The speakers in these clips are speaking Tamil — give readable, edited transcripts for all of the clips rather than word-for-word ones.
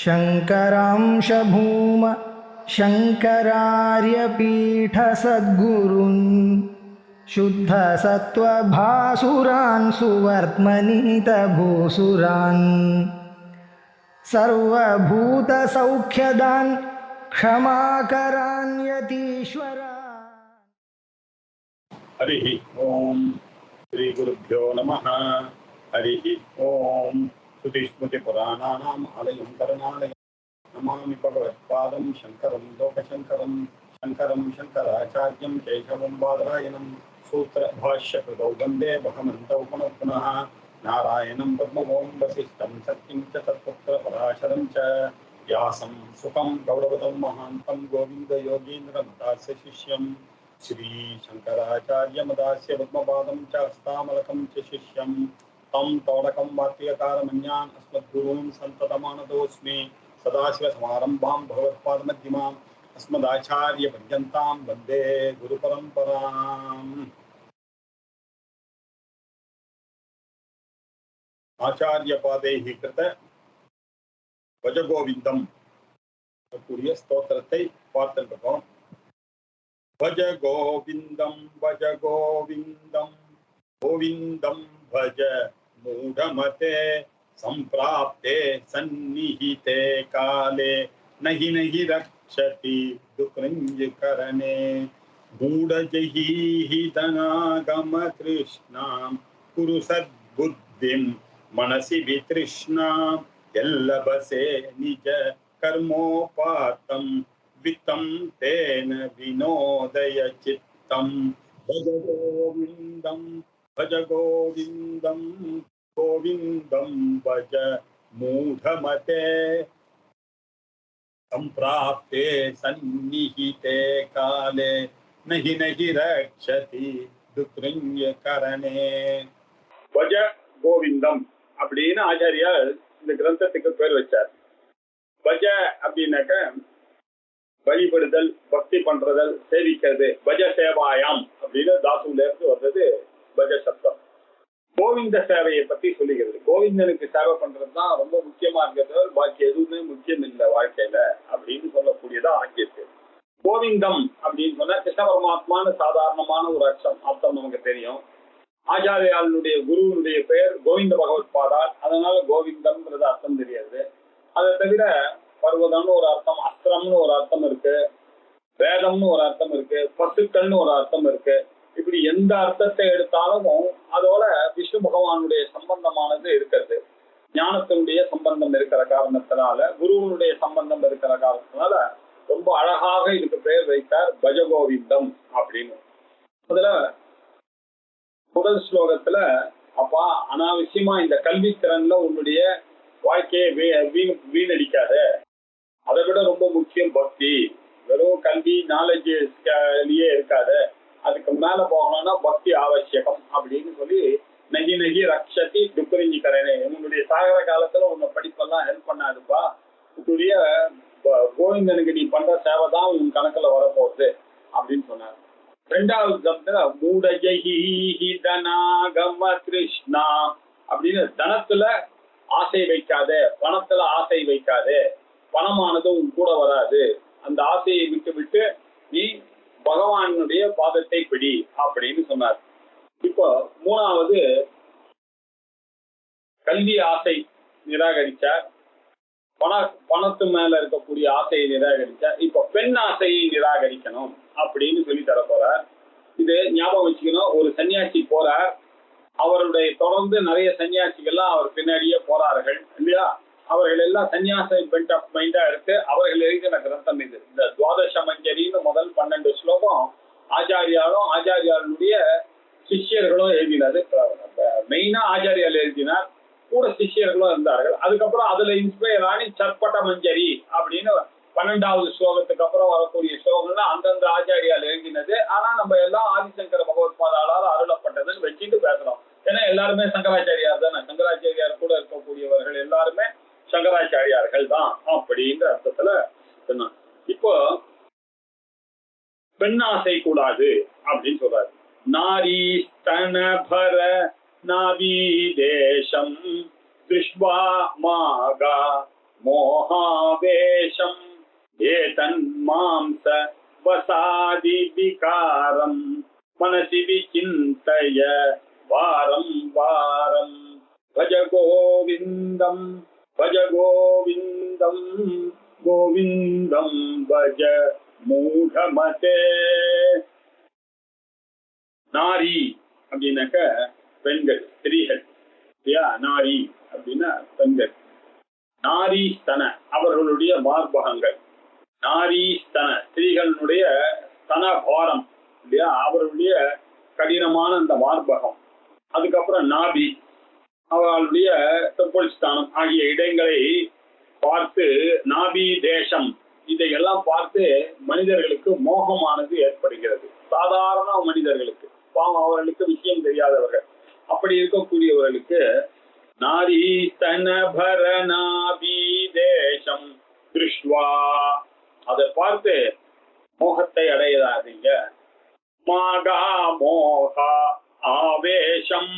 शङ्करांश भूम शङ्करार्यपीठसद्गुरून् शुद्धसत्त्वभासुरान् सुवर्त्मनीतभूसुरान् सर्वभूतसौख्यदान् क्षमाकरान् यतीश्वरान्। हरिः ओम श्री गुरुभ्यो नमः। हरिः ओम श्रुतिस्मृतिपुराणानाम् आलयं करुणालयं नमामि भगवत्पादं शङ्करं लोकशङ्करं शङ्करं शङ्कराचार्यं केशवं बादरायणं सूत्रभाष्यकृतौ वन्दे भगवन्तौ पुनः पुनः नारायणं पद्मभूं वसिष्ठं सत्यं च तत्पुत्रपराशरं च व्यासं सुखं गौरवतं महान्तं गोविन्दयोगीन्द्रमदास्य शिष्यं श्री शंकराचार्य मदास्य पद्मपादं च हस्तामलकं च शिष्यं तं तोडकं वाक्यकारमन्यान् अस्मद्गुरून् सन्ततमानतोऽस्मि। सदाशिवसमारम्भां भगवत्पादमध्यमाम् अस्मदाचार्यपर्यन्तां वन्दे गुरुपरम्पराम्। ஆச்சாரியபாதைஹி கிருத பஜகோவிந்தம் கூடிய ஸ்தோத்திரத்தை பார்த்திருக்கோம். भज गोविंदम गोविंदम भज मूढ़मते संप्राप्ते सन्निहिते काले नहीं नहीं रक्षति दुकृंज करणे मूढ़जहि धनागम तृष्णां कुरु सद्बुद्धिं मनसि वितृष्णां यल्लभसे निज कर्मोपातं वित्तं तेन विनोदय चित्तं भज गोविंदम गोविंदम भज मूढ़मते संप्राप्ते सन्निहिते काले नहीं नहीं रक्षति दुकृंज करणे। भज गोविंदम அப்படின்னு ஆச்சாரியார் இந்த கிரந்தத்துக்கு பேர் வச்சார். பஜ அப்படின்னாக்க வழிபடுதல், பக்தி பண்றதல், சேவிக்கிறது. பஜ சேவாயாம் அப்படின்னு தாசுல இருந்து வர்றது பஜ சப்தம். கோவிந்த சேவையை பத்தி சொல்லுகிறது. கோவிந்தனுக்கு சேவை பண்றதுதான் ரொம்ப முக்கியமா இருக்கிறது, பாக்கி எதுவுமே முக்கியம் இல்லை வாழ்க்கையில அப்படின்னு சொல்லக்கூடியதா ஆக்கியிருக்கு. கோவிந்தம் அப்படின்னு சொன்னா கிருஷ்ண பரமாத்மான சாதாரணமான ஒரு அர்த்தம் நமக்கு தெரியும். ஆச்சாரியாளுடைய குருவனுடைய பெயர் கோவிந்த பகவத் பாதார், அதனால கோவிந்தம்ன்றது அர்த்தம் தெரியாது. அதை தவிர பர்வதம்னு ஒரு அர்த்தம், அஸ்திரம்னு ஒரு அர்த்தம் இருக்கு, வேதம்னு ஒரு அர்த்தம் இருக்கு, பசுக்கள்னு ஒரு அர்த்தம் இருக்கு. இப்படி எந்த அர்த்தத்தை எடுத்தாலும் அதோட விஷ்ணு பகவானுடைய சம்பந்தமானது இருக்கிறது. ஞானத்தினுடைய சம்பந்தம் இருக்கிற காரணத்தினால, குருவனுடைய சம்பந்தம் இருக்கிற காரணத்தினால ரொம்ப அழகாக இதுக்கு பெயர் வைத்தார் பஜகோவிந்தம் அப்படின்னு. அதுல முதல் ஸ்லோகத்துல, அப்பா அனாவசியமா இந்த கல்வி திறன்ல உன்னுடைய வாழ்க்கையை வீணடிக்காத, அதை விட ரொம்ப முக்கியம் பக்தி. வெறும் கல்வி நாலேஜ்லயே இருக்காத, அதுக்கு மேல போகணும்னா பக்தி அவசியம் அப்படின்னு சொல்லி நகி நகி ரக்ஷதி துக்கரிஞ்சி கரனே, உன்னுடைய சாகர காலத்துல உன்னை படிப்பெல்லாம் ஹெல்ப் பண்ணாதுப்பா, உன்னுடைய கோவிந்தனுக்கு நீ பண்ற சேவை தான் உன் கணக்குல வரப்போகுது அப்படின்னு சொன்னார். ரெண்டாவது சப்தத்துல மூடஜஹி தனாகம கிருஷ்ணா அப்படின்னு, தனத்துல ஆசை வைக்காத, பணத்துல ஆசை வைக்காத, பணமானது உன் கூட வராது, அந்த ஆசையை விட்டு விட்டு நீ பகவானுடைய பாதத்தை பிடி அப்படின்னு சொன்னார். இப்போ மூணாவது கல்வி ஆசை நிராகரிச்சார், பணத்து மேல இருக்கக்கூடிய ஆசையை நிராகரிச்சார். இப்போ பெண் ஆசையை நிராகரிக்கணும் அப்படின்னு சொல்லி தர போறார். இது ஞாபகம் வச்சுக்கணும். ஒரு சன்னியாசி போறார், அவருடைய தொடர்ந்து நிறைய சன்னியாசிகள்லாம் அவர் பின்னாடியே போறார்கள் இல்லையா. அவர்கள் எல்லாம் சன்னியாச பெண்ட் ஆஃப் மைண்டா இருக்கு. அவர்கள் எழுதின கிரந்தம் இது. இந்த துவாதச மஞ்சரின்னு முதல் 12 ஸ்லோகம் ஆச்சாரியாலும் ஆச்சாரியாளுடைய சிஷ்யர்களும் எழுதினது. மெயினா ஆச்சாரியால் எழுதினார், கூட சிஷ்யர்களும் இருந்தார்கள். அதுக்கப்புறம் அதுல இன்ஸ்பயர் ஆனி சற்பட்ட மஞ்சரி அப்படின்னு 12வது ஸ்லோகத்துக்கு அப்புறம் வரக்கூடிய ஸ்லோகங்கள்லாம் அந்தந்த ஆச்சாரியால் எழுதினது. ஆனா நம்ம எல்லாம் ஆதிசங்கர பகவத்பாதாளால் அருளப்பட்டதுன்னு வச்சுட்டு பேசுறோம். ஏன்னா எல்லாருமே சங்கராச்சாரியார் தானே, சங்கராச்சாரியார் கூட இருக்கக்கூடியவர்கள் எல்லாருமே சங்கராச்சாரியார்கள் தான் அப்படின்ற அர்த்தத்துல சொன்னாங்க. இப்போ பெண் ஆசை கூடாது அப்படின்னு சொல்றாரு. நாரி ஸ்தனபர நாவி தேசம் திருஷ்வா மாகா மோகாவேஷம் ஏதன்மாம்ச வசாதி விகாரம் மனசி விசிந்தய வாரம் வாரம் பஜ கோவிந்தம் கோவிந்தம் பஜ மூடமதே. நாரி அப்படின்னாக்க பெண்கள், ஸ்திரீகள் இல்லையா? நாரி அப்படின்னா பெண்கள். நாரி ஸ்தன அவர்களுடைய மார்பகங்கள், நாரி ஸ்தன ஸ்திரீகளுடைய ஸ்தன பாரம் இல்லையா? அவர்களுடைய கடினமான அந்த மார்பகம். அதுக்கப்புறம் நாபி அவர்களுடைய தொப்புள் ஸ்தானம் ஆகிய இடங்களை பார்த்து, நாபி தேசம் இதையெல்லாம் பார்த்து மனிதர்களுக்கு மோகமானது ஏற்படுகிறது. சாதாரண மனிதர்களுக்கு, பாவம் அவர்களுக்கு விஷயம் தெரியாதவர்கள், அப்படி இருக்கக்கூடியவர்களுக்கு நாரி ஸ்தனபர நாபி தேசம் திருஷ்வா அதை பார்த்து மோகத்தை அடையாதீங்க. மாகா மோகா ஆவேசம்,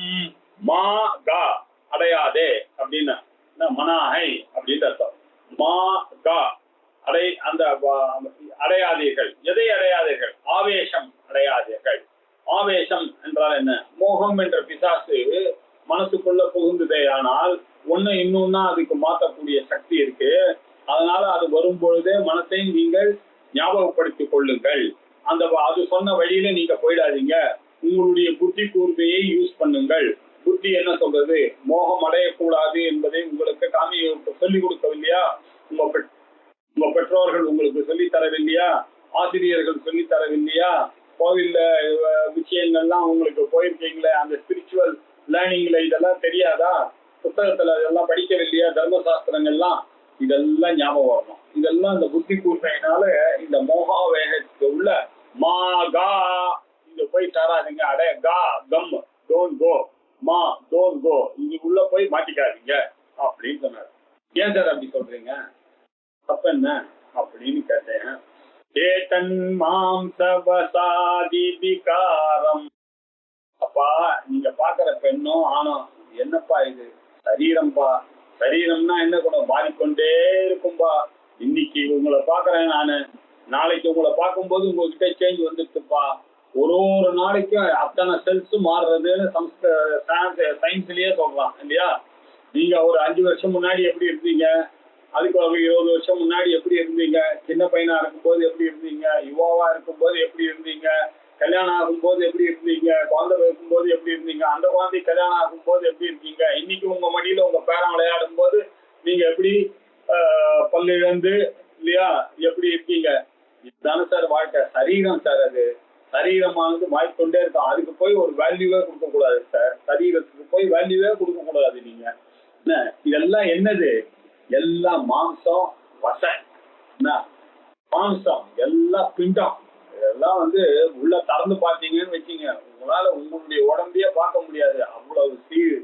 மாகா அடையாதே அப்படின்னா மனாஹை அப்படின்னு அர்த்தம். மாகா அந்த அடையாதீர்கள். எதை அடையாதீர்கள்? ஆவேசம் அடையாதீர்கள். ஆவேசம் என்றால் என்ன? மோகம் என்ற பிசாசு மனசுக்குள்ள புகுந்ததே, ஆனால் ஒண்ணு இன்னொன்னா அதுக்கு மாற்றக்கூடிய சக்தி இருக்கு. அதனால அது வரும் பொழுதே மனசை நீங்கள் ஞாபகப்படுத்திக் கொள்ளுங்கள். அது சொன்ன வழியில நீங்க போயிடாதீங்க. உங்களுடைய புத்தி கூர்மையை யூஸ் பண்ணுங்கள். புத்தி என்ன சொல்றது? மோகம் அடையக்கூடாது என்பதை உங்களுக்கு சொல்லிக் கொடுக்கவில்லையா? உங்க பெற்றோர்கள் உங்களுக்கு சொல்லி தரவில்லையா? ஆசிரியர்கள் சொல்லி தரவில்லையா? கோவில்ல விஷயங்கள்லாம் உங்களுக்கு போயிருக்கீங்களே, அந்த ஸ்பிரிச்சுவல் லேர்னிங்ல இதெல்லாம் தெரியாதா? புத்தகத்துல இதெல்லாம் படிக்கவில்லையா? தர்மசாஸ்திரங்கள்லாம் இதெல்லாம் ஞாபகம் வரணும். இதெல்லாம் இந்த புத்தி கூர்மையினால இந்த மோகா வேகத்துக்கு உள்ள மாகா இங்க போய் தராதிங்க. அடைய கா கம் டோன்ட் கோ, மா டோன்ட் கோ, இது உள்ள போய் மாட்டிக்காதீங்க அப்படின்னு சொன்னார். ஏன் சார் அப்படி சொல்றீங்க? தப்பு என்ன அப்படின்னு கேட்டேன். ஏதன் மாம்சவசாதி விகாரம். அப்பா நீங்க பாக்குற பெண்ணும் ஆணும் என்னப்பா இது? சரீரம்பா. சரீரம்னா என்ன கூட மாறிக்கொண்டே இருக்கும்பா. இன்னைக்கு உங்களை பாக்குறேன் நானு, நாளைக்கு உங்களை பார்க்கும்போது உங்ககிட்ட சேஞ்ச் வந்துருச்சுப்பா. ஒரு நாளைக்கும் அத்தனை செல்ஸ் மாறுறதுன்னு சயின்ஸ்லயே சொல்றான் இல்லையா? நீங்க ஒரு 5 வருஷம் முன்னாடி எப்படி இருந்தீங்க, அதுக்கு ஒரு 20 வருஷம் முன்னாடி எப்படி இருந்தீங்க, சின்ன பையனா இருக்கும்போது எப்படி இருந்தீங்க, யுவாவா இருக்கும்போது எப்படி இருந்தீங்க, கல்யாணம் ஆகும்போது எப்படி இருந்தீங்க, குழந்தை இருக்கும்போது எப்படி இருந்தீங்க, அந்த குழந்தை கல்யாணம் ஆகும்போது எப்படி இருக்கீங்க, இன்னைக்கு உங்க மடியில உங்க பேரன் விளையாடும் போது நீங்க எப்படி பல்லு இழந்து இல்லையா எப்படி இருக்கீங்க? இதுதானே சார் வாழ்க்கை. சரீரம் சார், அது சரீரமானது மாறிக்கொண்டே இருக்கும். அதுக்கு போய் ஒரு வேல்யூவே கொடுக்க கூடாது சார். சரீரத்துக்கு போய் வேல்யூவே கொடுக்க கூடாது. நீங்க என்ன இதெல்லாம் என்னது? எல்லாம் மாம்சம், வசை, என்ன மாம்சம், எல்லாம் பிண்டம். இதெல்லாம் உள்ள திறந்து பார்த்தீங்கன்னு வச்சீங்க, உங்களால உங்களுடைய உடம்பையே பார்க்க முடியாது. அவ்வளவு சீழ்,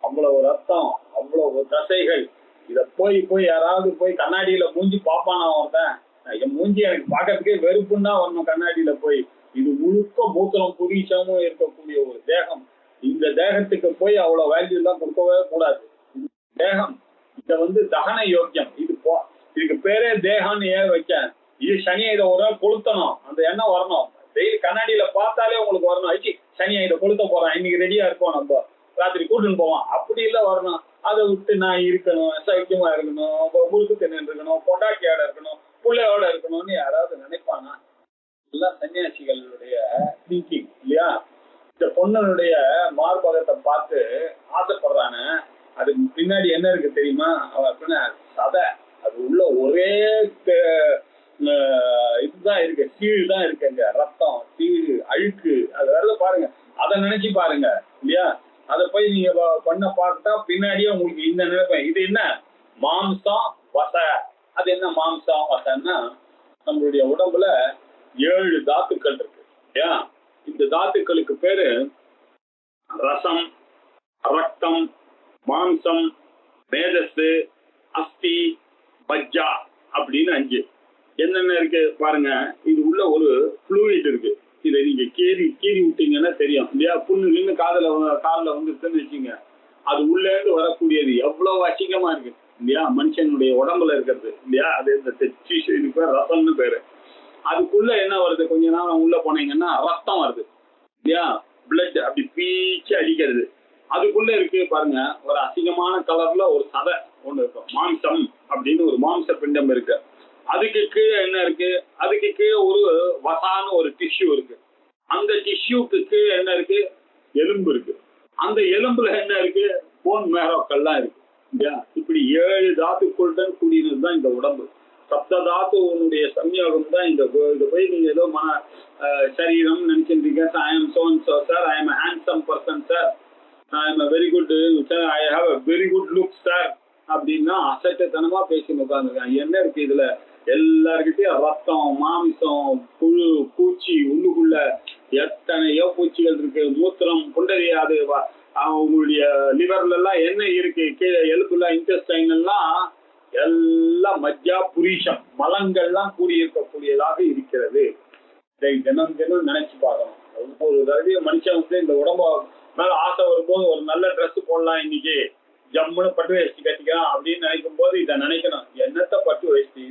அவ்வளவு ரத்தம், அவ்வளவு தசைகள். இத போய் யாராவது போய் கண்ணாடியில மூஞ்சி பாப்பானா ஒருத்தன், என் மூஞ்சி எனக்கு பார்க்கறதுக்கே வெறுப்புன்னா வரணும் கண்ணாடியில போய். இது முழுக்க மூத்திரம் புரீச்சமும் இருக்கக்கூடிய ஒரு தேகம். இந்த தேகத்துக்கு போய் அவ்வளவு வேல்யூ எல்லாம் கொடுக்கவே கூடாது. தேகம் இத தகன யோக்கியம். இதுக்கு பேரே தேகம்னு ஏன் வச்சேன்? இது சனியை இதை ஒரு நாள் கொளுத்தணும், அந்த எண்ணம் வரணும். டெய்லி கண்ணாடியில பார்த்தாலே உங்களுக்கு வரணும், ஆச்சு சனியை இதை கொளுத்த போறான், இன்னைக்கு ரெடியா இருப்போம், நம்ம ராத்திரி கூட்டுன்னு போவோம், அப்படி இல்ல வரணும். அதை விட்டு நான் இருக்கணும், சௌக்கியமா இருக்கணும், முறுக்கு தின்னு இருக்கணும், பொண்டாட்டியோட இருக்கணும், பிள்ளையோட இருக்கணும்னு யாராவது நினைப்பானா? எல்லாம் சன்னியாசிகளுடைய திங்கிங் இல்லையா? இந்த பொண்ணனுடைய மார்பகத்தை பார்த்து ஆசைப்படுறானே, அதுக்கு பின்னாடி என்ன இருக்கு தெரியுமா? அவன் சதை, அது உள்ள ஒரே இதுதான் இருக்கு, சீழ் தான் இருக்குங்க, ரத்தம், சீழ், அழுக்கு, அது வேற பாருங்க. அதை நினைச்சு பாருங்க இல்லையா? அதை போய் நீங்க பண்ண பார்த்தா பின்னாடியே உங்களுக்கு இந்த நினைப்பேன். இது என்ன? மாம்சம் வசை. அது என்ன மாம்சம் வசைன்னா, நம்மளுடைய உடம்புல 7 தாத்துக்கள் இருக்கு இல்லையா? இந்த தாத்துக்களுக்கு பேரு ரசம், ரத்தம், மாம்சம், மேதஸ், அஸ்தி, மஜ்ஜா அப்படின்னு 5. என்னென்ன இருக்கு பாருங்க. இது உள்ள ஒரு ஃப்ளூயிட் இருக்கு. இதை நீங்க கீறி விட்டீங்கன்னா தெரியும் இல்லையா? புண்ணு நின்று காலில் வந்துருச்சுன்னு வச்சுங்க, அது உள்ள இருந்து வரக்கூடியது எவ்வளவு அசிங்கமா இருக்கு. இல்லையா, மனுஷனுடைய உடம்புல இருக்கிறது இல்லையா, அது இந்த டிஷ்யூ, இது பேர் ரசம்னு பேரு. அதுக்குள்ள என்ன வருது, கொஞ்ச நேரம் உள்ள போனீங்கன்னா ரத்தம் வருது இல்லையா, பிளட் அப்படி பீச்சு அடிக்கிறது. அதுக்குள்ள இருக்கு பாருங்க, ஒரு அசிங்கமான கலர்ல ஒரு சதை ஒண்ணு இருக்கும், மாம்சம் அப்படின்னு ஒரு மாம்ச பிண்டம் இருக்கு. அதுக்கு கீழே என்ன இருக்கு, அதுக்கு கீழே ஒரு வசான்னு ஒரு டிஷ்யூ இருக்கு. அந்த டிஷ்யூக்கு கீழே என்ன இருக்கு, எலும்பு இருக்கு. அந்த எலும்புல என்ன இருக்கு, போன் மேரோக்கள்லாம் இருக்கு இல்லையா. இப்படி 7 தாத்துக்களுடன் கூடியது தான் இந்த உடம்பு. சப்த தாத்துவனுடைய சம்யோகம் தான் இந்த இதை போய் நீங்க ஏதோ சரீரம் நினைச்சிருக்கீங்க. I am so and so sir, I am handsome person sir, I am very good sir, I have a very good look sir அப்படின்னா அசட்டத்தனமா பேசி உட்காந்துருக்காங்க. என்ன இருக்கு இதுல, எல்லாருக்கிட்டையும் ரத்தம், மாமிசம், புழு, பூச்சி, உள்ளுக்குள்ள எத்தனையோ பூச்சிகள் இருக்கு. மூத்திரம், புண்டரியாது, அவங்களுடைய லிவர்ல எல்லாம் என்ன இருக்கு, கீழே எலும்புல இன்டெஸ்டைன் எல்லாம் எல்லாம் மஜ்ஜா புரீஷம், மலங்கள்லாம் கூடியிருக்கக்கூடியதாக இருக்கிறது. இதை தினம் தினம் நினைச்சு பார்க்கணும். ஒவ்வொரு தடவையும் மனுஷன் வந்து இந்த உடம்ப மேல ஆசை வரும்போது ஒரு நல்ல ட்ரெஸ் போடலாம், இன்னைக்கு ஜம்முன்னு பட்டு வேஷ்டி கட்டிக்கலாம் அப்படின்னு நினைக்கும் போது இதை நினைக்கணும், என்னத்த பட்டு வேஷ்டி,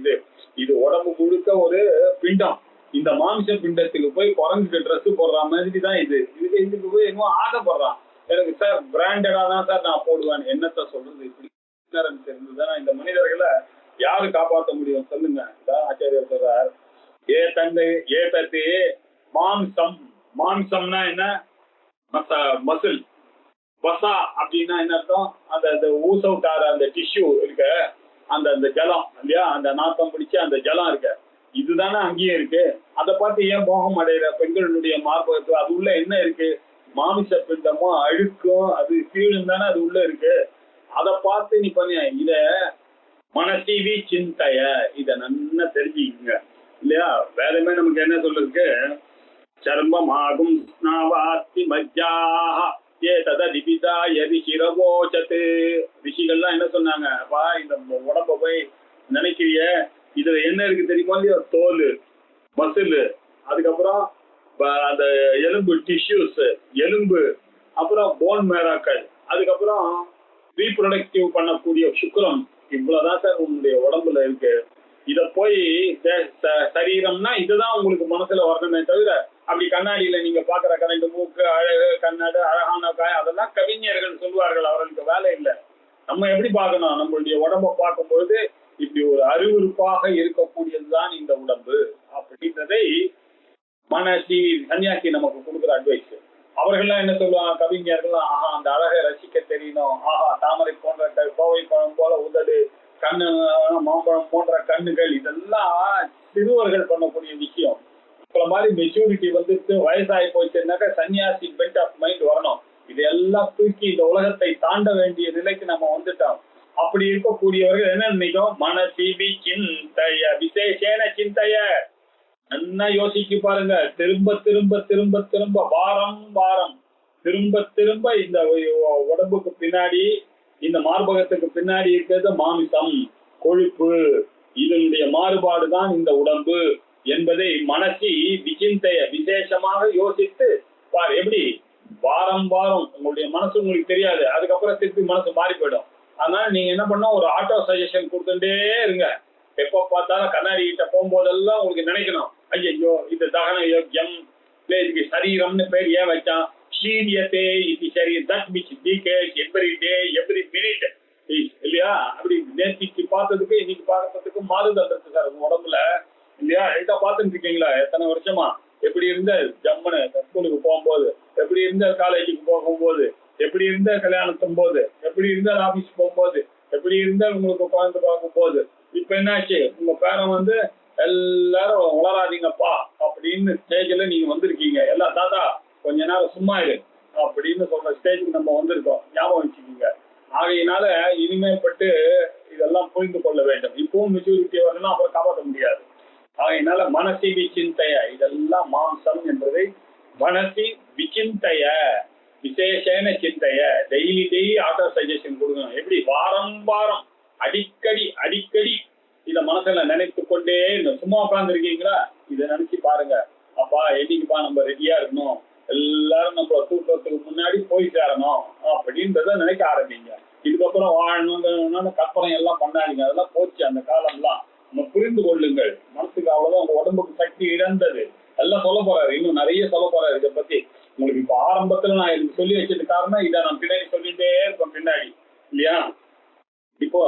இது உடம்பு முழுக்க ஒரு பிண்டம். இந்த மாமிச பிண்டத்துக்கு போய் குரங்குக்கு ட்ரெஸ் போடுற மாதிரி தான் இதுக்கு போய் இன்னும் ஆசைப்படுறான். எனக்கு சார் பிராண்டடா தான் சார் நான் போடுவேன். என்னத்த சொல்றது, இப்படி தெரிஞ்சுதான் இந்த மனிதர்களை யாரு காப்பாற்ற முடியும் சொல்லுங்க. ஆச்சாரியர் சொல்றார், ஏ தத்து மாம்சம். மாம்சம்னா என்ன, மசில். பசா அப்படின்னா என்ன அர்த்தம், அந்த ஊஸ் அவுட் ஆற அந்த டிஷ்யூ இருக்க, அந்த ஜலம் இல்லையா, அந்த நாத்தம் பிடிச்ச அந்த ஜலம் இருக்க, இதுதானே அங்கேயும் இருக்கு. அதை பார்த்து ஏன் மோகம் அடைகிற பெண்களுடைய மார்பகத்து, அது உள்ள என்ன இருக்கு, மாமிச பிண்டமும் அழுக்கும் அது கீழும் தானே அது உள்ள இருக்கு. அதை பார்த்து நீ பண்ண இத மனசீவி சிந்தைய, இத நல்லா தெரிஞ்சுக்கங்க இல்லையா. வேறமே நமக்கு என்ன சொல்லிருக்கு, சர்மமாகும் ஸ்நாவாஸ்தி மஜ்ஜாஹ ஏ தத திபிதா யதி சிரவோச்சத்து. ரிஷிகள்லாம் என்ன சொன்னாங்க, அப்பா இந்த உடம்ப போய் நினைக்கிறிய, இதுல என்ன இருக்கு தெரியுமா இல்லையா, தோல், மசில், அதுக்கப்புறம் அந்த எலும்பு டிஷ்யூஸ், எலும்பு, அப்புறம் போன் மேராக்கள், அதுக்கப்புறம் ரீப்ரொடக்டிவ் பண்ணக்கூடிய சுக்ரம், இவ்வளவுதான் சார் உங்களுடைய உடம்புல இருக்கு. இத போய் சரீரம்னா இதுதான் உங்களுக்கு மனசுல வரணுமே தவிர, அப்படி கண்ணாடியில நீங்க பாக்குற கரண்ட், மூக்கு, அழகு, கண்ணாடி, அழகான காய், அதெல்லாம் கவிஞர்கள் சொல்வார்கள், அவர்களுக்கு வேலை இல்லை. நம்ம எப்படி பார்க்கணும், நம்மளுடைய உடம்ப பார்க்கும் பொழுது இப்படி ஒரு அருவருப்பாக இருக்கக்கூடியதுதான் இந்த உடம்பு அப்படின்றதை மனசி சன்னியாசி நமக்கு கொடுக்குற அட்வைஸ். அவர்கள்லாம் என்ன சொல்லுவாங்க, கவிஞர்கள்லாம், ஆஹா அந்த அழகை ரசிக்க தெரியணும், ஆஹா தாமரை போன்ற கோவை பழம் போல உதடு, கண்ணு மாம்பழம் போன்ற கண்ணுகள், இதெல்லாம் சிறுவர்கள் பண்ணக்கூடிய விஷயம். இப்ப மாதிரி மெச்சூரிட்டி வந்துட்டு வயசாகி போச்சுன்னாக்கா சன்னியாசி பெல்ட் ஆஃப் மைண்ட் வரணும். இதெல்லாம் தூக்கி இந்த உலகத்தை தாண்ட வேண்டிய நிலைக்கு நம்ம வந்துட்டோம். அப்படி இருக்கக்கூடியவர்கள் என்ன நினைக்கும், மனசீபி சிந்தைய விசேஷேன சிந்தைய, நல்லா யோசிச்சு பாருங்க. திரும்ப திரும்ப திரும்ப திரும்ப வாரம் வாரம் திரும்ப திரும்ப இந்த உடம்புக்கு பின்னாடி, இந்த மார்பகத்துக்கு பின்னாடி இருக்கிறது மாமிசம், கொழுப்பு, இதனுடைய மாறுபாடுதான் இந்த உடம்பு என்பதை மனசி விசிந்தைய விசேஷமாக யோசித்து பார். எப்படி வாரம் வாரம் உங்களுடைய மனசு உங்களுக்கு தெரியாது, அதுக்கப்புறம் திருப்பி மனசு மாறி போயிடும். அதனால நீங்க என்ன பண்ண, ஒரு ஆட்டோ சஜஷன் கொடுத்துட்டே இருங்க. எப்ப பார்த்தாலும் கண்ணாடி கிட்ட போகும்போதெல்லாம் உங்களுக்கு நினைக்கணும், ஐயோ இது தகன யோக்கியம், இதுக்கு சரீரம்னு பேர் ஏன் வச்சான், ஷீரியத்தே இது சரீரம், that which decays every day every minute இல்லையா. அப்படி நேற்றுக்கு பார்த்ததுக்கு இன்னைக்கு பார்க்கறதுக்கு மாறுதல் இருக்கு சார் உடம்புல இல்லையா. இதை பார்த்துட்டு இருக்கீங்களா எத்தனை வருஷமா, எப்படி இருந்த ஜம்முன்னு ஸ்கூலுக்கு போகும்போது, எப்படி இருந்த காலேஜுக்கு போகும்போது, எப்படி இருந்த கல்யாணத்தும் போது, எப்படி இருந்த ஆபீஸ் போகும்போது, எப்படி இருந்த உங்களுக்கு குழந்தை பார்க்கும் போது, இப்ப என்னாச்சு, உங்க பேரன் வந்து எல்லாரும் வளராதீங்கப்பா அப்படின்னு ஸ்டேஜ்ல நீங்க வந்திருக்கீங்க. எல்லாம் தாத்தா கொஞ்ச நேரம் சும்மா இரு அப்படின்னு சொல்ற ஸ்டேஜுக்கு நம்ம வந்திருக்கோம், ஞாபகம் வச்சுக்கோங்க. ஆகையினால இனிமேல் பட்டு இதெல்லாம் புரிந்து கொள்ள வேண்டும். இப்பவும் மெச்சூரிட்டி வரலாம், அப்புறம் காப்பாற்ற முடியாது. ஆகையினால மனசி விசிந்தைய, இதெல்லாம் மாம்சம் என்பதை மனசி விசிந்தைய விசேஷன சிந்தைய, டெய்லி ஆட்டோ சஜஷன் கொடுக்கணும். எப்படி வாரம் வாரம் அடிக்கடி அடிக்கடி இத மனசுல நினைத்து கொண்டே சும்மா உட்கார்ந்து இருக்கீங்களா, இதை நினைச்சு பாருங்க. அப்பா என்னைக்குப்பா நம்ம ரெடியா இருக்கணும், எல்லாரும் நம்ம தூக்கத்துக்கு முன்னாடி போய் சேரணும் அப்படின்றத நினைக்க ஆரம்பிங்க. இதுக்கப்புறம் வாழணும்னு கற்பனை எல்லாம் பண்ணாதீங்க. அதெல்லாம் போச்சு அந்த காலம்லாம். நம்ம புரிந்து கொள்ளுங்கள். மனசுக்கு அவ்வளவுதான், உங்க உடம்புக்கு சக்தி இழந்தது எல்லாம் சொல்ல போறாரு. இன்னும் நிறைய சொல்ல போறாரு இதை பத்தி. உங்களுக்கு இப்ப ஆரம்பத்துல நான் இதுக்கு சொல்லி வச்சது காரணம் இதை நான் பின்னாடி சொல்லிட்டே இருப்பேன் பின்னாடி, இல்லையா? இப்போ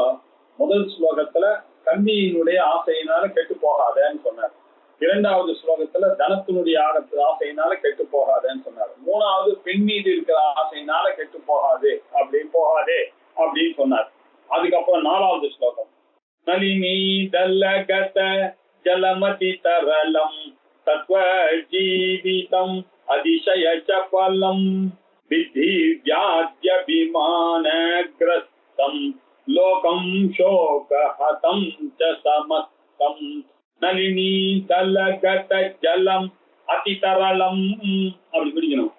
முதல் ஸ்லோகத்துல கன்னியினுடைய ஆசையினால கெட்டு போகாதேன்னு சொன்னார். இரண்டாவது ஸ்லோகத்துல தனத்தினுடைய ஆசையினால கெட்டு போகாதேன்னு சொன்னார். மூணாவது பெண் மீது இருக்கிற ஆசையினால கெட்டு போகாதே அப்படின்னு சொன்னார். அதுக்கப்புறம் நாலாவது ஸ்லோகம், நளினி தல்லகத ஜலமதி தரலம் தத்வ ஜீவிதம் அதிசய சபலம் வித்தி வியாத்யபிமான கிரஸ்தம் லோகம் சோகஹதம் ச சமஸ்தம் நளினி தல்லகத ஜலம் அதிதரலம் அப்படி பிடிக்கணும்.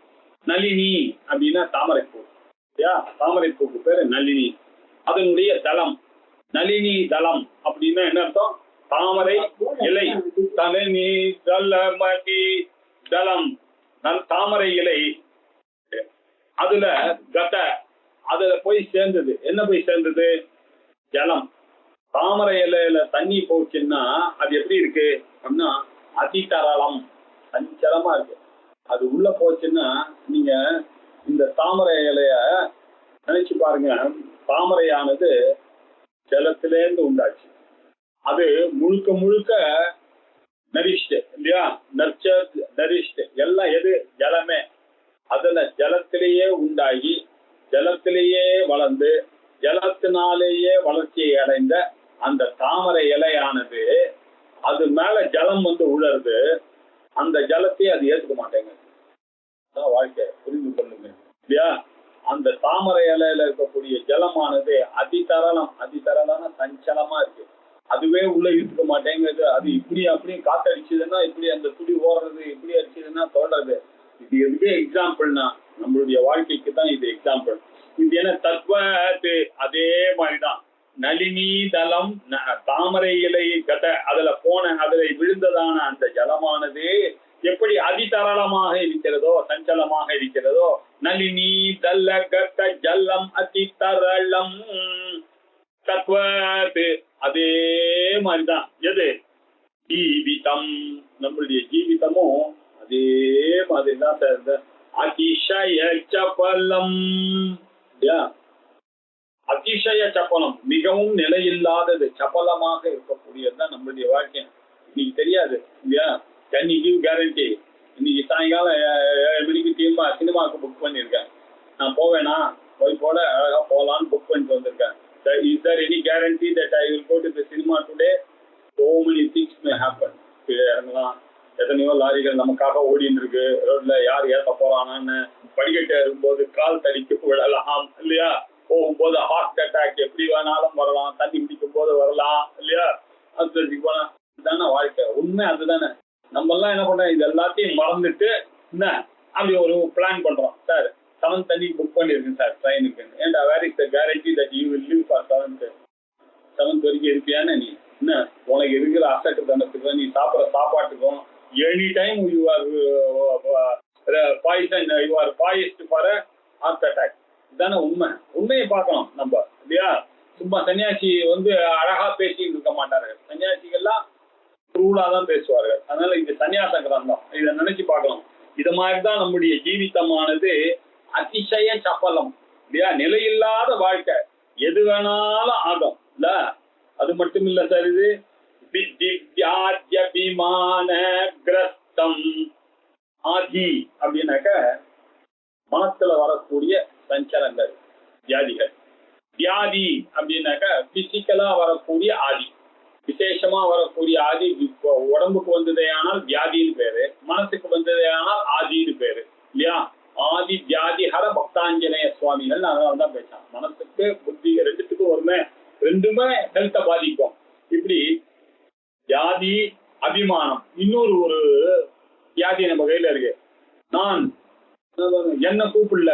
நளினி அப்படின்னா தாமரைப்பூ, தாமரைப்பூக்கு பேரு நளினி. அதனுடைய தலம் நளினி தலம் அப்படின்னா என்ன அர்த்தம்? தாமரை இலை. நளினி தலமதி தலம், தாமரை இலை. அதுல கத, அதுல போய் சேர்ந்தது. என்ன போய் சேர்ந்தது? ஜலம். தாமரை இலையில தண்ணி போச்சுன்னா அது எப்படி இருக்கு அப்படின்னா அதிதரளம், சஞ்சலமா இருக்கு. அது உள்ள போச்சுன்னா நீங்க இந்த தாமரை இலைய நினைச்சு பாருங்க. தாமரையானது ஜலத்திலேருந்து உண்டாச்சு. அது முழுக்க முழுக்க நரிஷ்டு இல்லையா? நர்ச்சர் நரிஷ்டு எல்லாம் எது? ஜலமே. அதுல ஜலத்திலேயே உண்டாகி ஜலத்திலேயே வளர்ந்து ஜலத்தினாலேயே வளர்ச்சியை அடைந்த அந்த தாமரை இலையானது அது மேல ஜலம் வந்து உழருது. அந்த ஜலத்தையே அது ஏற்றுக்க மாட்டேங்க. வாழ்க்கை புரிந்து கொள்ளுங்க, இல்லையா? அந்த தாமரை இலையில இருக்கக்கூடிய ஜலமானது அதிதரளம், அதிதரளான சஞ்சலமா இருக்கு. அதுவே உள்ள இழுத்துக்க மாட்டேங்குது. அது இப்படி அப்படியே காத்தடிச்சதுன்னா இப்படி அந்த துடி ஓடுறது, இப்படி அடிச்சதுன்னா தோன்றது. இது எதுவே எக்ஸாம்பிள்னா நம்மளுடைய வாழ்க்கைக்கு தான் இது எக்ஸாம்பிள். இது என்ன தத்வத்து? அதே மாதிரிதான் நளினி தலம், தாமரை இலை கத, அதுல போன அதுல விழுந்ததான அந்த ஜலமானது எப்படி அதிதரளமாக இருக்கிறதோ சஞ்சலமாக இருக்கிறதோ, நளினி தல்ல கத ஜல்லம் அதிதரளம் தத்வத்து அதே மாதிரிதான் எது? ஜீவிதம். நம்மளுடைய ஜீவிதமும் அதே மாதிரிதான் சார். அதிசய சபலம், அதிசய சப்பலம், மிகவும் நிலையில்லாதது, சப்பலமாக இருக்கக்கூடியதுதான் நம்மளுடைய வாழ்க்கை. இன்னைக்கு தெரியாது இல்லையா? Can you give guarantee? இன்னைக்கு சாயங்காலம் 7 மணிக்கு சினிமாவுக்கு புக் பண்ணியிருக்கேன். நான் போவேனா? போல அழகா போகலான்னு புக் பண்ணிட்டு வந்திருக்கேன். Is there any guarantee that I will go to the cinema today? So many things may happen. இறங்கலாம், எத்தனையோ லாரிகள் நமக்காக ஓடிட்டு இருக்கு ரோட்ல. யார் ஏற்ற போறானான்னு படிக்கட்டு இருக்கும்போது கால் தடிக்கு விழலாம் இல்லையா? போகும்போது ஹார்ட் அட்டாக் எப்படி வேணாலும் வரலாம், தண்ணி குடிக்கும் போது வரலாம் இல்லையா? ஆஸ்பத்திரிக்கு போனா இதுதானே வாழ்க்கை. உண்மை அதுதானே. நம்ம எல்லாம் என்ன பண்றோம்? இது எல்லாத்தையும் மறந்துட்டு என்ன அப்படி ஒரு பிளான் பண்றோம். சார் 7th அன்னைக்கு புக் பண்ணிருக்கேன் சார் ட்ரெயினுக்கு. ஏன்டா where is the guarantee that you will live for 7th வரைக்கும் இருப்பியான்னு? நீ என்ன உனக்கு இருக்கிற அசட்டு தனத்துக்கு, நீ சாப்பிட்ற சாப்பாட்டுக்கும் any time you are poison, you are poised for heart attack. இதுதானே உண்மை. உண்மையை பார்க்கணும் நம்ம இல்லையா? சும்மா சன்னியாசி வந்து அழகா பேசிட்டு இருக்க மாட்டார்கள். சன்னியாசிகள்லாம் ரூலா தான் பேசுவார்கள். அதனால இது சன்னியாச கிரந்தம், இதை நினைச்சு பார்க்கணும். இது மாதிரிதான் நம்முடைய ஜீவிதமானது அதிசய சப்பலம் இல்லையா? நிலையில்லாத வாழ்க்கை, எது வேணாலும் ஆகும் இல்ல? அது மட்டும் இல்ல சார், இது வித்யாத்யபிமான கிரஸ்தம். ஆதி அப்படின்னாக்க மனத்துல வரக்கூடிய சஞ்சலங்கள், வியாதிகள். வியாதி அப்படின்னாக்க பிசிக்கலா வரக்கூடிய ஆதி, விசேஷமா வரக்கூடிய ஆதி. உடம்புக்கு வந்ததே ஆனால் வியாதின்னு பேரு, மனசுக்கு வந்ததே ஆனால் ஆதின்னு பேரு இல்லையா? ஆதி வியாதி ஹர பக்தாஞ்சனேய சுவாமிகள் அதனால்தான் பேசான். மனசுக்கு புத்தி ரெண்டுத்துக்கும் ரெண்டுமே ஹெல்த்தை பாதிக்கும். இப்படி வியாதி, அபிமானம். இன்னொரு ஒரு வியாதி நம்ம கையில இருக்கு. நான் என்ன கூப்பிடல,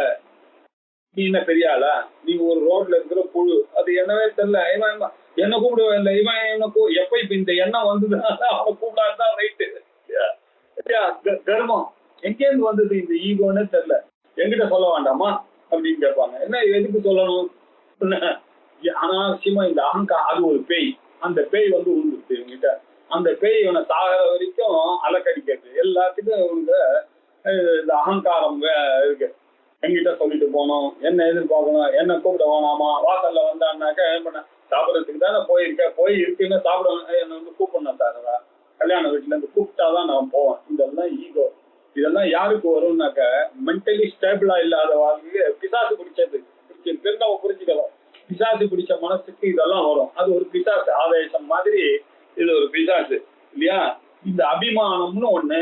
நீ என்ன பெரிய ஆளா? நீ ஒரு ரோட்ல இருக்கிற புழு, அது என்னவே தெரியல. இவன் என்ன கூப்பிடுவே இல்லை, இவன் என்ன எப்ப இப்ப இந்த எண்ணம் வந்ததுனால அவனை கூப்பிடாதான் ரைட்டு. கர்மம் எங்கேருந்து வந்தது இந்த ஈகோன்னு தெரியல. என்கிட்ட சொல்ல வேண்டாமா அப்படின்னு கேட்பாங்க. என்ன எதுக்கு சொல்லணும்? அனாவசியமா இந்த அகங்காரம் அது ஒரு பேய். அந்த பேய் வந்து உழுந்துருச்சு இவங்கிட்ட. அந்த பேய் இவனை சாகிற வரைக்கும் அலக்கடிக்கிறது. எல்லாத்துக்கும் இவங்க இந்த அகங்காரம் இருக்கு. என்கிட்ட சொல்லிட்டு போனோம், என்ன எதிர்பார்க்கணும், என்ன கூப்பிட வேணாமா, வாசல்ல வந்தான்னாக்கா என்ன பண்ண சாப்பிடறதுக்கு தானே போய் இருக்குன்னு சாப்பிட என்னை வந்து கூப்பிடணும் சார். கல்யாண வீட்டுல இருந்து கூப்பிட்டாதான் நான் போவேன். இதெல்லாம் ஈகோ. இதெல்லாம் யாருக்கு வரும்னாக்க மென்டலி ஸ்டேபிளா இல்லாத வாழ்க்கை பிசாசு பிடிச்சது நம்ம புரிஞ்சுக்கலாம். பிசாசு பிடிச்ச மனசுக்கு இதெல்லாம் வரும். அது ஒரு பிசாசு ஆவேசம் மாதிரி. இது ஒரு பிசாசு இல்லையா? இந்த அபிமானம்னு ஒண்ணு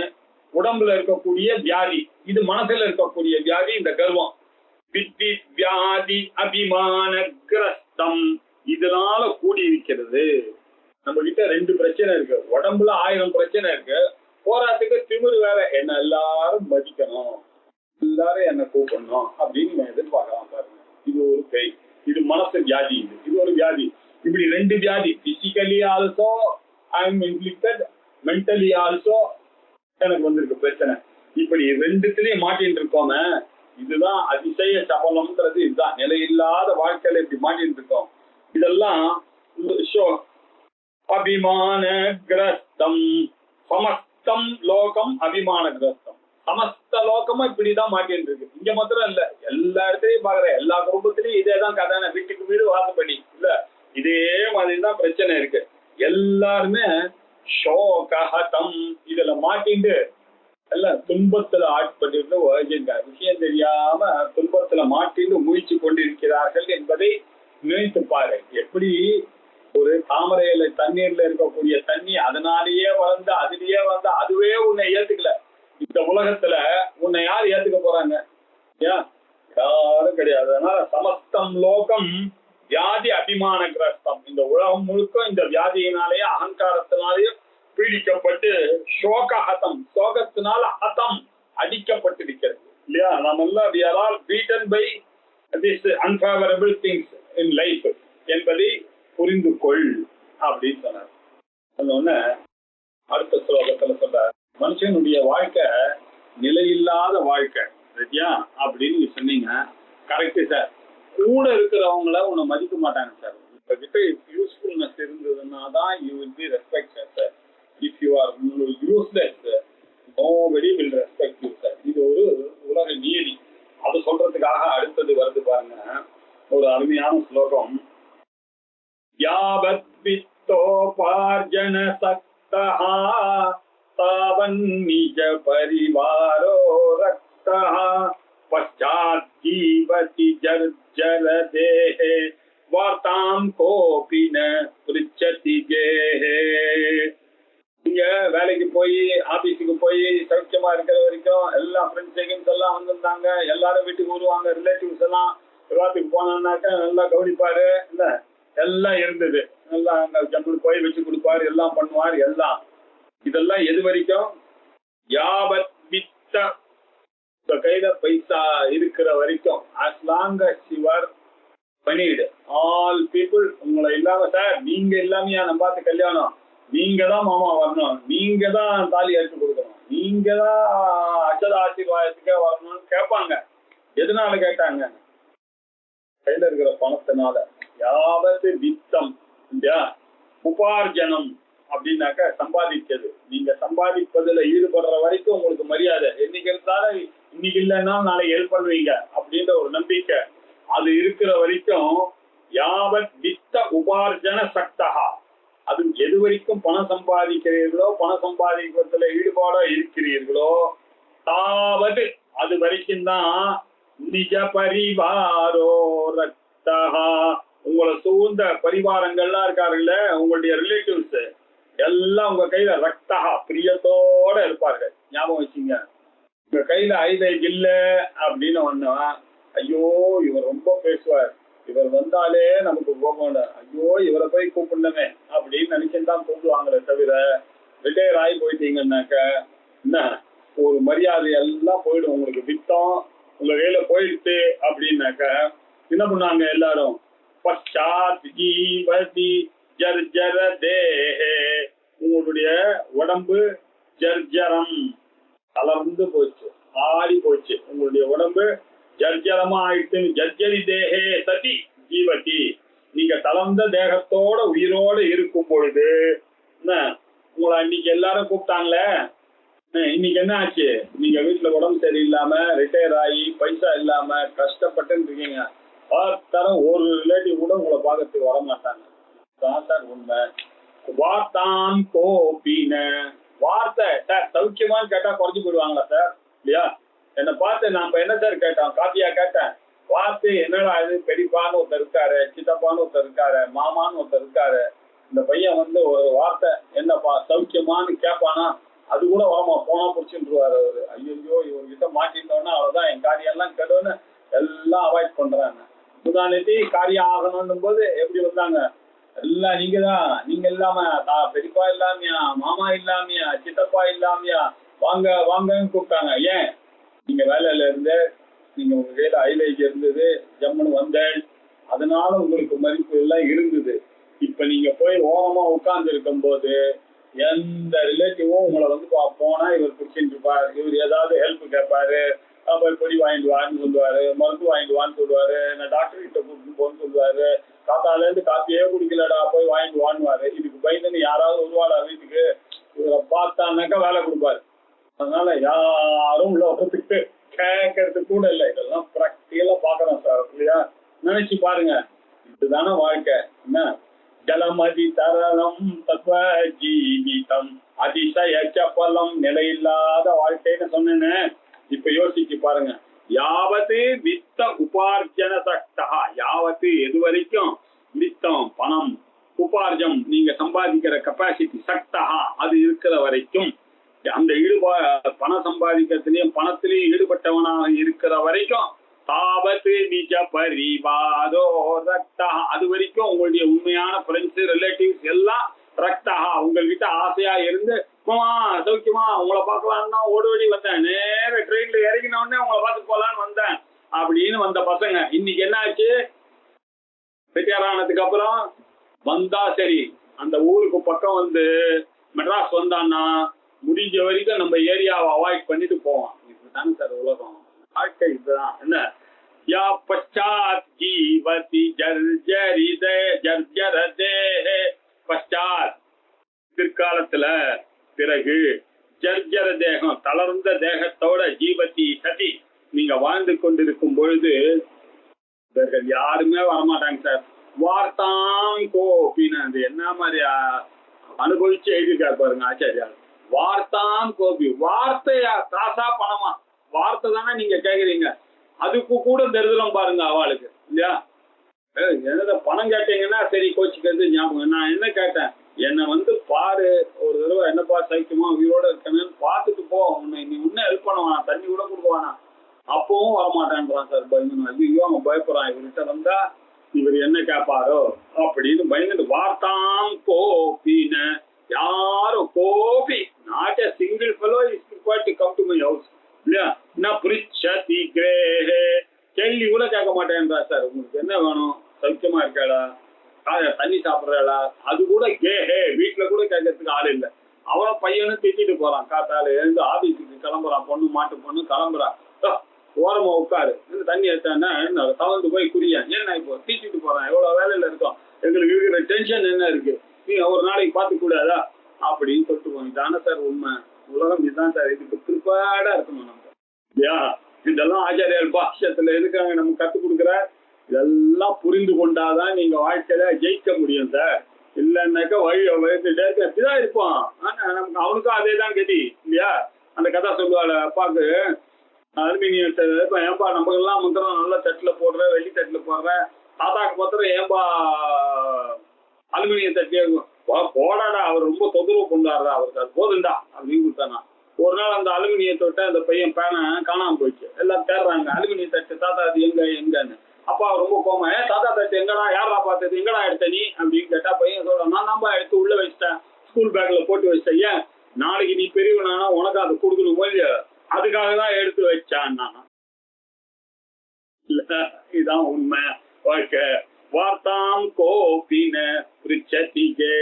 உடம்புல இருக்கக்கூடிய வியாதி, இது மனசுல இருக்கக்கூடிய வியாதி. இந்த கர்வம் வித்தி வியாதி அபிமான கிரஸ்தம் இதனால கூடி இருக்கிறது. நம்ம கிட்ட 2 பிரச்சனை இருக்கு. உடம்புல 1000 பிரச்சனை இருக்கு. போராட்டத்துக்கு திமிரு வேற. என்ன எல்லாரும் மதிக்கணும், எல்லாரும் என்ன கூப்பிடணும் அப்படின்னு எதிர்பார்க்கலாம் பாருங்க. இது ஒரு பேய். இது மனசு வியாதி. இது ஒரு வியாதி. இப்படி 2 வியாதி. Physically also I am inflicted, mentally also எனக்கு வந்திருக்கு பிரச்சனை. இப்படி 2த்துலயும் மாட்டின்னு இருக்கோமே. இதுதான் அதிசய சபலம்ன்றது. இதுதான் நிலையில்லாத வாழ்க்கையில இப்படி மாட்டின்னு இருக்கோம். இதெல்லாம் அபிமான கிரஸ்தம் சமஸ்தம் லோகம் அபிமான கிரஸ்தம். சமஸ்த லோகமும் இப்படிதான் மாட்டின்னு இருக்கு. இங்க மாத்திரம் இல்ல, எல்லா இடத்துலயும் பாக்குறேன். எல்லா குடும்பத்திலயும் இதேதான் கதை. வீட்டுக்கு வீடு வாசப்படி இல்ல, இதே மாதிரிதான் பிரச்சனை இருக்கு. எல்லாருமே ஷோகஹதம் இதுல மாட்டிண்டு எல்லாம் துன்பத்துல ஆட்பட்டு விஷயம் தெரியாம துன்பத்துல மாட்டிண்டு முயற்சி கொண்டிருக்கிறார்கள் என்பதை நினைத்து பாரு. எப்படி ஒரு தாமரையில தண்ணீர்ல இருக்கக்கூடிய தண்ணி அதனாலேயே வளர்ந்து அதிலேயே வளர்ந்து அதுவே உன்னை ஏத்துக்கல. இந்த உலகத்துல உன்னை யார் ஏத்துக்க போறாங்க? யாரும் கிடையாது. அதனால சமஸ்தம் லோகம் வியாதி அபிமான கிரஸ்தம். இந்த உலகம் முழுக்க இந்த வியாதியினாலேயே அகங்காரத்தினாலேயும் பீடிக்கப்பட்டு சோகஹதம் சோகத்தினால ஹதம் அடிக்கப்பட்டிருக்கிறது இல்லையா? நாமெல்லாம் we are all beaten by this unfavorable things in life என்பதை புரிந்து கொள் அப்படின்னு சொன்னார். சொன்ன அடுத்த ஸ்லோகத்துல சொல்றார், மனுஷனுடைய வாழ்க்கை நிலையில்லாத வாழ்க்கை சரியா அப்படின்னு சொன்னீங்க. Correct sir. கூட இருக்கிறவங்கள உன்னை மதிக்க மாட்டாங்க சார். இப்ப கிட்ட யூஸ்ஃபுல்னஸ் இருந்ததுன்னா தான் you will be respected sir. If you are useless nobody will respect you sir. இது ஒரு உலக நீதி. அது சொல்றதுக்காக அடுத்தது வருது பாருங்க, ஒரு அருமையான ஸ்லோகம். யாவத் வித்தோபார்ஜன சக்தஹ தாவன் நிஜ பரிவாரோ ரக்தஹ பச்சாத் ஜீவதி ஜர்ஜர தேஹே வார்த்தாம் கோபின பிருச்சதி கேஹே. இங்க வேலைக்கு போய் ஆபீஸுக்கு போய் சௌக்கியமா இருக்கிற வரைக்கும் எல்லா ஃப்ரெண்ட்ஸ் எல்லாம் வந்திருந்தாங்க. எல்லாரும் வீட்டுக்கு வருவாங்க. ரிலேட்டிவ்ஸ் எல்லாம் விவாதத்துக்கு போனான்னாக்க நல்லா கவனிப்பாரு. இல்ல எல்லாம் இருந்தது. எல்லாம் ஜம்புள் போய் வச்சு கொடுப்பாரு, எல்லாம் பண்ணுவார். எல்லாம் இதெல்லாம் எது வரைக்கும்? யாவத் வித்த கையில பைசா இருக்கிற வரைக்கும். as long as you are பண்ணிடு ஆல் பீப்புள். உங்களை இல்லாம சார் நீங்க இல்லாமையா நம்ம பார்த்து கல்யாணம், நீங்க தான் மாமா வரணும், நீங்க தான் தாலி அடிச்சு கொடுக்கணும், நீங்க தான் அச்சத ஆசீர்வாதத்துக்கே வரணும்னு கேட்பாங்க. எதனால கேட்டாங்க? கையில இருக்கிற பணத்தினால. யாவது வித்தம் இல்லையா? உபார்ஜனம் அப்படின்னாக்க சம்பாதிச்சது. நீங்க சம்பாதிப்பதுல ஈடுபடுற வரைக்கும் உங்களுக்கு மரியாதை. என்னைக்கு இருந்தாலும் இன்னைக்கு இல்லைன்னா நாளைக்கு ஹெல்ப் பண்ணுவீங்க அப்படின்ற ஒரு நம்பிக்கை அது இருக்கிற வரைக்கும். யாவத் வித்த உபார்ஜன சக்தஹா. அது எது வரைக்கும் பணம் சம்பாதிக்கிறீர்களோ, பணம் சம்பாதிக்கிறதுல ஈடுபாடா இருக்கிறீர்களோ, தாவது அது வரைக்கும் தான் நிஜ பரிவாரோ ரக்தஹா. உங்களை சூழ்ந்த பரிவாரங்கள்லாம் இருக்காருல்ல, உங்களுடைய ரிலேட்டிவ்ஸ் எல்லாம் உங்க கையில ரக்தஹா பிரியத்தோட இருப்பார்கள். ஞாபகம் வச்சுங்க. உங்க கையில ஐதை இல்ல அப்படின்னு ஒண்ணா, ஐயோ இவர் ரொம்ப பேசுவார், இவர் வந்தாலே நமக்கு போகணும், ஐயோ இவரை போய் கூப்பிடணுமே அப்படின்னு நினைச்சுதான் கூப்பிடுவாங்களே தவிர, ரிட்டையர் ஆகி போயிட்டீங்கன்னாக்க என்ன ஒரு மரியாதை எல்லாம் போயிடும். உங்களுக்கு வித்தம் உங்க கையில போயிடுச்சு அப்படின்னாக்க என்ன பண்ணாங்க எல்லாரும்? பச்சாத் ஜீவதி ஜர்ஜர தேஹே. உங்களுடைய உடம்பு ஜர்ஜரம் தளர்ந்து போச்சு, ஆடி போச்சு. உங்களுடைய உடம்பு ஜர்ஜரமா ஆயிட்டு. ஜர்ஜரி தேஹே சதி ஜீவதி நீங்க தளர்ந்த தேகத்தோட உயிரோட இருக்கும் பொழுது என்ன உங்களை அன்னைக்கு எல்லாரும் கூப்பிட்டாங்களே இன்னைக்கு என்ன ஆச்சு? நீங்க வீட்டுல உடம்பு சரியில்லாம ரிட்டையர் ஆகி பைசா இல்லாம கஷ்டப்பட்டுன்னு இருக்கீங்க. பார்த்தாலும் ஒரு ரிலேட்டிவ் கூட உங்களை பார்க்கறதுக்கு வர மாட்டாங்க. சார் உண்மை. வார்த்தான் கோபின வார்த்தை சார் சௌக்கியமான்னு கேட்டா குறைஞ்சு போயிடுவாங்களா சார்? இல்லையா? என்னை பார்த்து நாம என்ன சார் கேட்டோம்? காப்பியா கேட்டேன். வார்த்தை என்னடா இது? பெரியப்பான்னு ஒருத்தர் இருக்காரு, சித்தப்பான்னு ஒருத்தர் இருக்காரு, மாமான்னு ஒருத்தர் இருக்காரு. இந்த பையன் ஒரு வார்த்தை என்னப்பா சௌக்கியமான்னு கேட்பானா? அது கூட வரமா போனா பிடிச்சிருவாரு அவரு. ஐயோ இவர்கிட்ட மாட்டிட்டோன்னா அவ்வளவுதான், என் காரியம் எல்லாம் கெடுன்னு எல்லாம் அவாய்ட் பண்றாங்க. முதானத்தி காரியம் ஆகணும் போது எப்படி வந்தாங்க? எல்லாம் நீங்க இல்லாம பெரியப்பா இல்லாமையா, மாமா இல்லாமையா, சித்தப்பா இல்லாமையா, வாங்க வாங்கன்னு கூப்பிட்டாங்க. ஏன்? நீங்க வேலையில இருந்து நீங்க உங்க கையில ஐலேஜ் இருந்தது, ஜம்முன்னு வந்தேன், அதனால உங்களுக்கு மதிப்பு எல்லாம் இருந்தது. இப்ப நீங்க போய் ஓரமா உட்கார்ந்து இருக்கும் போது எந்த ரிலேட்டிவும் உங்களை போனா இவர் பிடிச்சிட்டு இருப்பார், இவர் ஏதாவது ஹெல்ப் கேட்பாரு, போய் பொடி வாங்கிட்டு வான்னு சொல்லுவாரு, மருந்து வாங்கிட்டு வான்னு சொல்லுவாரு, நான் டாக்டர் கிட்ட கூப்பிட்டு போன்னு சொல்லுவாரு, காத்தால இருந்து காப்பியே குடிக்கலடா போய் வாங்கிட்டு வாங்குவாரு. இதுக்கு பயந்துன்னு யாராவது வருவாளா வீட்டுக்கு? இவரை பார்த்தானாக்கா வேலை கொடுப்பாரு. அதனால யாரும் உள்ள வரத்துக்கு கேட்கறது கூட இல்லை. இதெல்லாம் ப்ராக்டிகலா பாக்குறோம் சார். இல்லையா? நினைச்சு பாருங்க. இதுதானே வாழ்க்கை. என்ன ஜலமதி தரலம் தத்வ ஜீவிதம் அதிசய சப்பலம் நிலையில்லாத வாழ்க்கைன்னு சொன்னேன்னு இப்ப யோசிச்சு பாருங்க. யாவத்து வித்த உபார்ஜன சக்தா யாவத்து எது வரைக்கும் வித்தம் பணம் உபார்ஜம் நீங்க சம்பாதிக்கிற கெப்பாசிட்டி சக்தா அது இருக்கிற வரைக்கும் அந்த பணம் சம்பாதிக்கிறதுலயும் பணத்திலையும் ஈடுபட்டவனாக இருக்கிற வரைக்கும் தாபத்து நிஜ பரிவாதோ ரக்தா அது வரைக்கும் உங்களுடைய உண்மையான ஃப்ரெண்ட்ஸ் ரிலேட்டிவ்ஸ் எல்லாம் ரக்தா உங்ககிட்ட ஆசையா இருந்து சௌக்கியமா உங்களை பார்க்கலான்னு ஓடி வந்தேன். நேர ட்ரெயின்ல இறங்கினோடனே உங்களை பார்த்து போலான்னு வந்தேன் அப்படின்னு வந்த பசங்க இன்னைக்கு என்ன ஆச்சு? ரிட்டையர் ஆனதுக்கு அப்புறம் வந்தா சரி அந்த ஊருக்கு பக்கம் மெட்ராஸ் வந்தான்னா முடிஞ்ச வரைக்கும் நம்ம ஏரியாவை அவாய்ட் பண்ணிட்டு போவோம். இதுதானே சார் உலகம். வாழ்க்கை இதுதான். என்ன யா பச்சாத் ஜீவதி ஜர்ஜரிதே ஜர்ஜரதே பச்சாத் பிற்காலத்துல பிறகு ஜர்ஜர தேகம் தளர்ந்த தேகத்தோட ஜீவதி சதி நீங்க வாழ்ந்து கொண்டிருக்கும் பொழுது இவர்கள் யாருமே வரமாட்டாங்க சார். வார்த்தான் கோபின்னு அது என்ன மாதிரி அனுபவிச்சு எழுதிருக்காரு பாருங்க ஆச்சாரியா. வார்த்தான் கோபி வார்த்தையா காசா பணமா? வார்த்தை தானே நீங்க கேக்குறீங்க. அதுக்கு கூட தரிதிரம் பாருங்க அவளுக்கு. இல்லையா? என்னத பணம் கேட்டீங்கன்னா சரி கோச்சிக்கிறது ஞாபகம். நான் என்ன கேட்டேன்? என்னை பாரு ஒரு தடவை என்னப்பா சைக்கியமா உயிரோட இருக்கேன்னு பார்த்துட்டு போ. உன்னை நீ இன்னும் ஹெல்ப் பண்ணுவானா, தண்ணி கூட கொடுக்குவானா? அப்பவும் வரமாட்டேன்றான் சார். பயந்து ஐயோ அவன் பயப்படுறான், இவர்கிட்ட வந்தா இவர் என்ன கேட்பாரோ அப்படின்னு பயந்துட்டு வார்த்தான் கோபின்னு யாரும் copy not a single fellow is required to come to my house. இல்லையா? நான் பிரிச்சதி கிரேஹே கேள்வி கூட கேட்க மாட்டேன்றா சார். உங்களுக்கு என்ன வேணும்? சௌக்கியமா இருக்காளா, தண்ணி சாப்பிட்றாளா, அது கூட கேஹே வீட்டுல கூட கேட்கறதுக்கு ஆள் இல்லை. அவனை பையனும் திட்டிட்டு போறான். காத்தால எழுந்து ஆபீஸுக்கு கிளம்புறான், பொண்ணு மாட்டு பொண்ணு கிளம்புறான். ஓரமா உட்காரு, தண்ணி எடுத்தான்னா தவந்து போய் குடியா. என்ன இப்போ தீட்டிட்டு போறான், எவ்வளவு வேலையில இருக்கோம், எங்களுக்கு இருக்கிற டென்ஷன் என்ன இருக்கு, நீ ஒரு நாளைக்கு பார்த்து கூடாதா அப்படின்னு சொல்லிட்டு போங்க. இதானே சார் உண்மை. உலகம் இதுதான் சார். இதுக்கு ப்ரிப்பேர்டா இருக்கணும் நம்ம. இல்லையா? இதெல்லாம் ஆச்சாரியால் பாஷ்யத்துல எதுக்காக நம்ம கத்துக் கொடுக்குற? இதெல்லாம் புரிந்து கொண்டாதான் நீங்க வாழ்க்கையில ஜெயிக்க முடியும் சார். இல்லைன்னாக்கா வழிதான் இருப்பான். ஆனா நமக்கு அவனுக்கும் அதே தான் கதி. இல்லையா? அந்த கதை சொல்லுவாள் அப்பாவுக்கு அலுமினியம் ஏன்பா நம்ம எல்லாம் மந்திரம் நல்ல தட்டுல போடுற, வெள்ளி தட்டுல போடுற, தாத்தாக்கு மாத்திரம் ஏன்பா அலுமினியம் தட்டியே போடாடா, அவர் ரொம்ப தொந்தரவு கொண்டாடுறா, அவருக்கு அது போதுண்டா அப்படின்னு கொடுத்தானா. ஒரு நாள் அந்த அலுமினியத்தை விட்டு அந்த பையன் பேனை காணாம போயிடுச்சு. எல்லாம் தேடுறாங்க அலுமினிய தட்டு, தாத்தா அது எங்கன்னு. அப்பா ரொம்ப கோமா, தாத்தா தட்டு எங்கடா, யாரா பார்த்தது, எங்கடா எடுத்த நீ அப்படின்னு கேட்டா பையன் சொல்றான், நான் நம்ப எடுத்து உள்ள வச்சிட்டேன், ஸ்கூல் பேக்ல போட்டு வச்சிட்டேன். ஏன்? நாளைக்கு நீ பெரியவனானா உனக்கு அதை கொடுக்கணும் போது அதுக்காக தான் எடுத்து வச்சான். இதுதான் உண்மை வாழ்க்கை. வார்த்தாம் கோபின பிரிச்சதிகே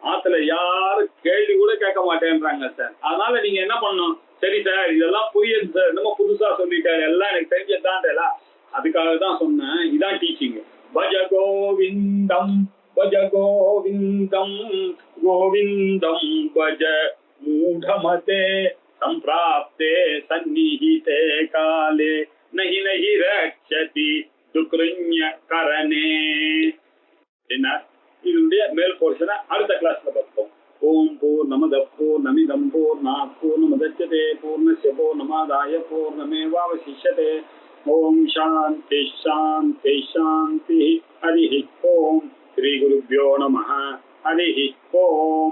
ஆத்துல யாரும் கேள்வி கூட கேட்க மாட்டேன்றாங்க சார். அதனால நீங்க என்ன பண்ணணும்? சரி சார் இதெல்லாம் புரியுது சார், நம்ம புதுசா சொல்லிட்டாரு, எல்லாம் எனக்கு தெரிஞ்சதான்டா, அதுக்காக தான் சொன்னேன். இதான் டீச்சிங். भज गोविन्दम् भज गोविन्दम् गोविन्दम् भज मूढमते सम्प्राप्ते सन्निहिते काले नहि नहि रक्षति दुकृण्य करणे என்ன இதனுடைய மேல் போர்ஷனை அடுத்த கிளாஸ்ல பார்ப்போம். ஓம் பூர்ணமதః பூர்ணமிதம் பூர்ணாத் பூர்ணமுதச்யதே பூர்ணஸ்ய பூர்ணமாதாய பூர்ணமேவாவசிஷ்யதே. ஓம் சாந்தி சாந்தி சாந்தி. ஹரிः ஓம். ஸ்ரீ குருभ्यो நமः. ஹரிः ஓம்.